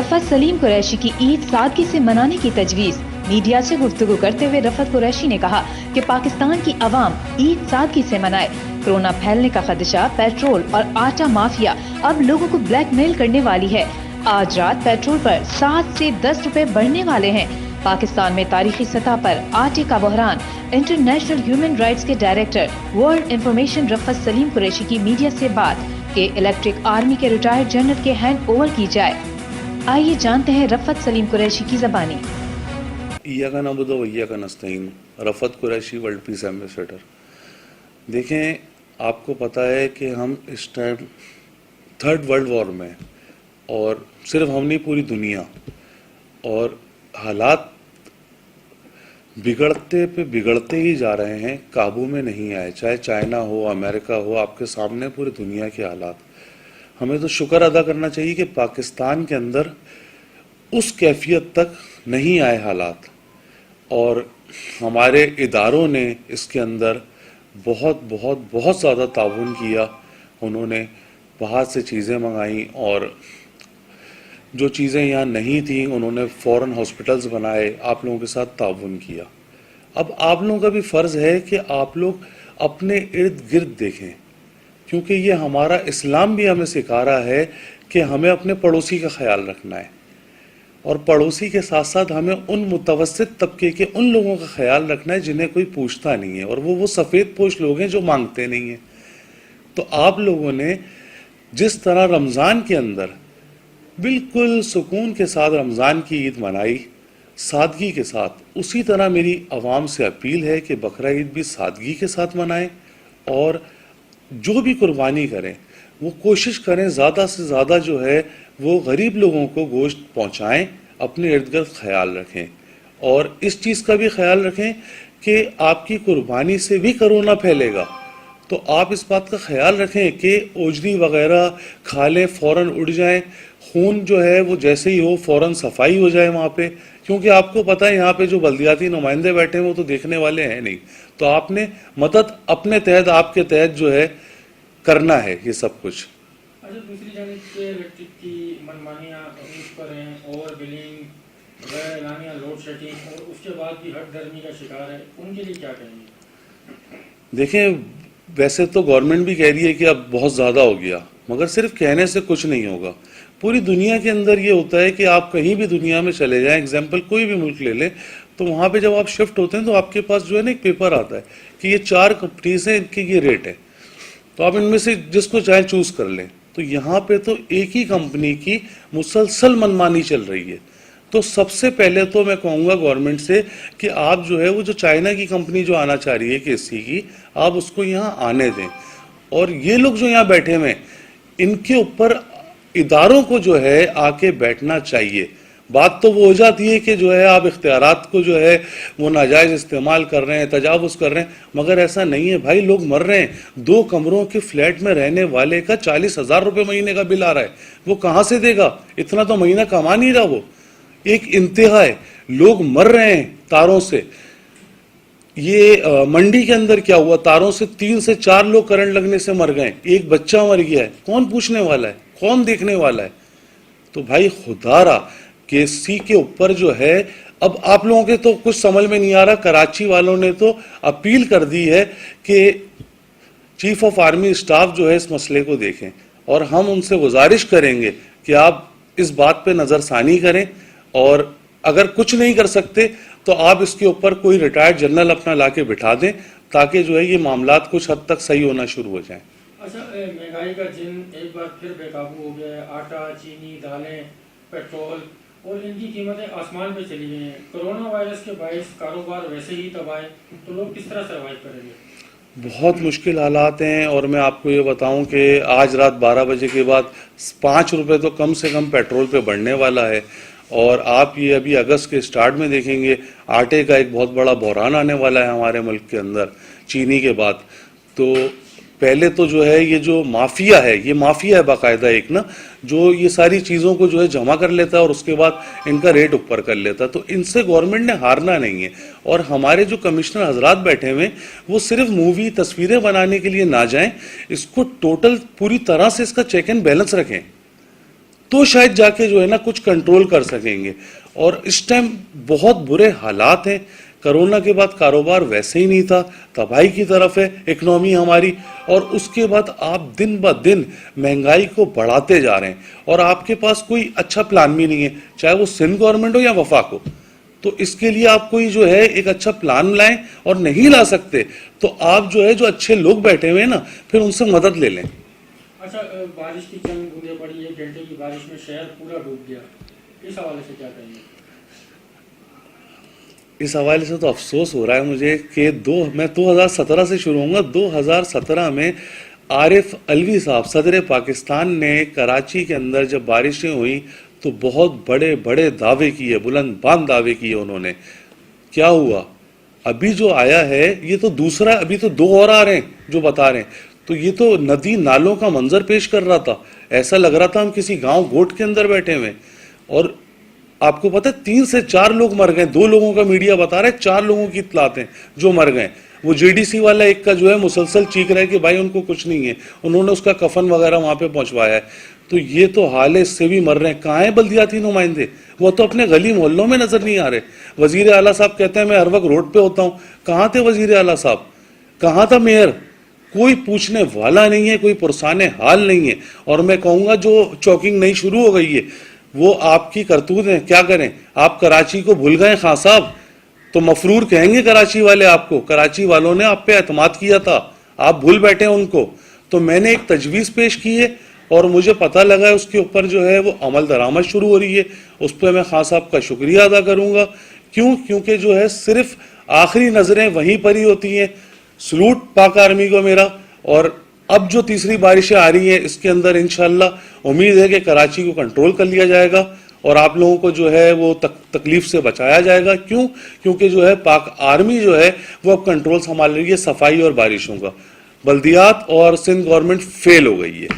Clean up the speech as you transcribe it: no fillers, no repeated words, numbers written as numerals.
रफ़त सलीम कुरैशी की ईद सादगी से मनाने की तजवीज़। मीडिया से गुफ्तगू करते हुए रफ़त कुरैशी ने कहा कि पाकिस्तान की आवाम ईद सादगी से मनाए। कोरोना फैलने का खदशा, पेट्रोल और आटा माफिया अब लोगों को ब्लैकमेल करने वाली है। आज रात पेट्रोल पर 7 से 10 रुपए बढ़ने वाले हैं। पाकिस्तान में तारीखी सतह पर आटे का बहरान। इंटरनेशनल ह्यूमन राइट्स के director world information Rafat Salim Qureshi की मीडिया से बात कि इलेक्ट्रिक आर्मी के रिटायर्ड जनरल के हैंड ओवर की जाए। आइए जानते हैं रफ़त सलीम कुरैशी की ज़बानी। इय्याका नअबुदु व इय्याका नस्तईन। Rafat Qureshi, world peace ambassador. देखें, आपको पता है कि हम इस टाइम थर्ड वर्ल्ड वॉर में, और सिर्फ हम नहीं, पूरी दुनिया, और हालात बिगड़ते पे बिगड़ते ही जा रहे हैं, काबू में नहीं आए। चाहे चाइना हो, अमेरिका हो, आपके सामने पूरी दुनिया के हालात। हमें तो शुक्र अदा करना चाहिए कि पाकिस्तान के अंदर उस कैफियत तक नहीं आए हालात, और हमारे इदारों ने इसके अंदर बहुत बहुत बहुत ज़्यादा ताउन किया। उन्होंने बाहर से चीज़ें मंगाई, और जो चीज़ें यहाँ नहीं थी उन्होंने फ़ौरन हॉस्पिटल्स बनाए, आप लोगों के साथ ताउन किया। अब आप लोगों का भी फ़र्ज़ है कि आप लोग अपने इर्द गिर्द देखें, क्योंकि ये हमारा इस्लाम भी हमें सिखा रहा है कि हमें अपने पड़ोसी का ख्याल रखना है, और पड़ोसी के साथ साथ हमें उन मुतवस्सित तबके के उन लोगों का ख्याल रखना है जिन्हें कोई पूछता नहीं है, और वो सफ़ेद पोश लोग हैं जो मांगते नहीं हैं। तो आप लोगों ने जिस तरह रमज़ान के अंदर बिल्कुल सुकून के साथ रमज़ान की ईद मनाई, सादगी के साथ, उसी तरह मेरी आवाम से अपील है कि बकरा ईद भी सादगी के साथ मनाएं, और जो भी कुर्बानी करें वो कोशिश करें ज़्यादा से ज़्यादा जो है वो गरीब लोगों को गोश्त पहुँचाएँ। अपने इर्द गिर्द ख्याल रखें, और इस चीज़ का भी ख्याल रखें कि आपकी कुर्बानी से भी कोरोना फैलेगा। तो आप इस बात का ख्याल रखें कि ओजरी वगैरह खा लें, फ़ौरन उड़ जाएं, खून जो है वो जैसे ही हो फ़ौरन सफाई हो जाए वहाँ पे, क्योंकि आपको पता है यहाँ पे जो बल्दियाती नुमाइंदे बैठे हैं वो तो देखने वाले हैं नहीं। तो आपने मदद अपने तहत, आपके तहत जो है करना है ये सब कुछ। अच्छा, दूसरी जानिब के इलेक्ट्रिक की मनमानियाँ उस पर हैं, ओवर बिलिंग, गैर एलानिया लोड शेडिंग, और उसके बाद भी हट गर्मी का शिकार है, उनके लिए क्या कहेंगे? देखें, वैसे तो गवर्नमेंट भी कह रही है कि अब बहुत ज़्यादा हो गया, मगर सिर्फ कहने से कुछ नहीं होगा। पूरी दुनिया के अंदर ये होता है कि आप कहीं भी दुनिया में चले जाएं, एग्जाम्पल कोई भी मुल्क ले लें, तो वहाँ पे जब आप शिफ्ट होते हैं तो आपके पास जो है ना एक पेपर आता है कि ये 4 कंपनीज हैं, इनके ये रेट है, तो आप इनमें से जिसको चाहे चूज़ कर लें। तो यहाँ पे तो एक ही कंपनी की मुसलसल मनमानी चल रही है। तो सबसे पहले तो मैं कहूँगा गवर्नमेंट से कि आप जो है वो जो चाइना की कंपनी जो आना चाह रही है केसी की, आप उसको यहाँ आने दें, और ये लोग जो यहाँ बैठे हुए हैं इनके ऊपर इदारों को जो है आके बैठना चाहिए। बात तो वो हो जाती है कि जो है आप इख्तियारात को जो है वो नाजायज़ इस्तेमाल कर रहे हैं, तजावुज़ कर रहे हैं, मगर ऐसा नहीं है भाई। लोग मर रहे हैं। 2 कमरों के फ्लैट में रहने वाले का 40,000 रुपये महीने का बिल आ रहा है, वो कहाँ से देगा? इतना तो महीना कमा नहीं रहा वो। एक इंतहा है, लोग मर रहे हैं तारों से। ये मंडी के अंदर क्या हुआ, तारों से 3 से 4 लोग करंट लगने से मर गए, एक बच्चा मर गया है। कौन पूछने वाला है, कौन देखने वाला है? तो भाई खुदारा केसी के ऊपर जो है, अब आप लोगों के तो कुछ समझ में नहीं आ रहा। कराची वालों ने तो अपील कर दी है कि चीफ ऑफ आर्मी स्टाफ जो है इस मसले को देखें, और हम उनसे गुजारिश करेंगे कि आप इस बात पे नज़रसानी करें, और अगर कुछ नहीं कर सकते तो आप इसके ऊपर कोई रिटायर्ड जनरल अपना लाके बिठा दें, ताकि जो है ये मामलात कुछ हद तक सही होना शुरू हो जाएं। अच्छा, महंगाई का जिन एक बार फिर बेकाबू हो गया है। आटा, चीनी, दालें, पेट्रोल और इनकी कीमतें आसमान पे चली गई हैं। कोरोना वायरस के बायस कारोबार वैसे ही तबाह है, तो लोग किस तरह सर्वाइव करेंगे? बहुत मुश्किल हालात हैं, और मैं आपको ये बताऊं कि आज रात 12 बजे के बाद 5 रुपये तो कम से कम पेट्रोल पे बढ़ने वाला है। और आप ये अभी अगस्त के स्टार्ट में देखेंगे आटे का एक बहुत बड़ा बहरान आने वाला है हमारे मुल्क के अंदर, चीनी के बाद। तो पहले तो जो है ये जो माफिया है, ये माफिया है बाकायदा एक ना, जो ये सारी चीज़ों को जो है जमा कर लेता है और उसके बाद इनका रेट ऊपर कर लेता है। तो इनसे गवर्नमेंट ने हारना नहीं है। और हमारे जो कमिश्नर हजरात बैठे हुए वो सिर्फ मूवी तस्वीरें बनाने के लिए ना जाएं, इसको टोटल पूरी तरह से इसका चेक एंड बैलेंस रखें। تو شاید جا کے جو ہے نا کچھ کنٹرول کر سکیں گے. اور اس ٹائم بہت برے حالات ہیں. کرونا کے بعد کاروبار ویسے ہی نہیں تھا, تباہی کی طرف ہے اکنامی ہماری, اور اس کے بعد آپ دن بہ دن مہنگائی کو بڑھاتے جا رہے ہیں, اور آپ کے پاس کوئی اچھا پلان بھی نہیں ہے, چاہے وہ سندھ گورنمنٹ ہو یا وفاق ہو. تو اس کے لیے آپ کوئی جو ہے ایک اچھا پلان لائیں, اور نہیں لا سکتے تو آپ جو ہے جو اچھے لوگ بیٹھے ہوئے ہیں نا, پھر ان سے مدد لے لیں. اچھا, بارش کی چند بوندیں پڑی, 1 گھنٹے کی بارش میں شہر پورا ڈوب گیا, اس حوالے سے کیا کہیں گے؟ اس حوالے سے تو افسوس ہو رہا ہے مجھے کہ میں 2017 سے شروع ہوں گا. 2017 میں عارف علوی صاحب صدر پاکستان نے کراچی کے اندر جب بارشیں ہوئیں تو بہت بڑے بڑے دعوے کیے, بلند باند دعوے کیے انہوں نے. کیا ہوا؟ ابھی جو آیا ہے یہ تو دوسرا, ابھی تو 2 اور آ رہے ہیں جو بتا رہے ہیں. تو یہ تو ندی نالوں کا منظر پیش کر رہا تھا, ایسا لگ رہا تھا ہم کسی گاؤں گوٹ کے اندر بیٹھے ہوئے. اور آپ کو پتہ ہے 3 سے 4 لوگ مر گئے, 2 لوگوں کا میڈیا بتا رہا ہے, 4 لوگوں کی اطلاعات ہیں جو مر گئے. وہ JDC والا ایک کا جو ہے مسلسل چیخ رہا ہے کہ بھائی ان کو کچھ نہیں ہے, انہوں نے اس کا کفن وغیرہ وہاں پہ پہنچوایا ہے. تو یہ تو حال ہے, اس سے بھی مر رہے ہیں. کہاں ہیں بلدیاتی نمائندے؟ وہ تو اپنے گلی محلوں میں نظر نہیں آ رہے. وزیر اعلیٰ صاحب کہتے ہیں میں ہر وقت روڈ پہ ہوتا ہوں. کہاں تھے وزیر اعلیٰ صاحب؟ کہاں تھا میئر؟ کوئی پوچھنے والا نہیں ہے, کوئی پرسان حال نہیں ہے. اور میں کہوں گا جو چوکنگ نہیں شروع ہو گئی ہے وہ آپ کی کرتوت ہیں. کیا کریں, آپ کراچی کو بھول گئے خان صاحب, تو مفرور کہیں گے کراچی والے آپ کو. کراچی والوں نے آپ پہ اعتماد کیا تھا, آپ بھول بیٹھے ان کو. تو میں نے ایک تجویز پیش کی ہے اور مجھے پتہ لگا ہے اس کے اوپر جو ہے وہ عمل درآمد شروع ہو رہی ہے. اس پہ میں خان صاحب کا شکریہ ادا کروں گا. کیونکہ جو ہے صرف آخری نظریں وہیں پر ہی ہوتی ہیں. سلوٹ پاک آرمی کو میرا. اور اب جو تیسری بارشیں آ رہی ہیں اس کے اندر انشاءاللہ امید ہے کہ کراچی کو کنٹرول کر لیا جائے گا اور آپ لوگوں کو جو ہے وہ تکلیف سے بچایا جائے گا. کیونکہ جو ہے پاک آرمی جو ہے وہ اب کنٹرول سنبھال رہی ہے صفائی اور بارشوں کا. بلدیات اور سندھ گورنمنٹ فیل ہو گئی ہے.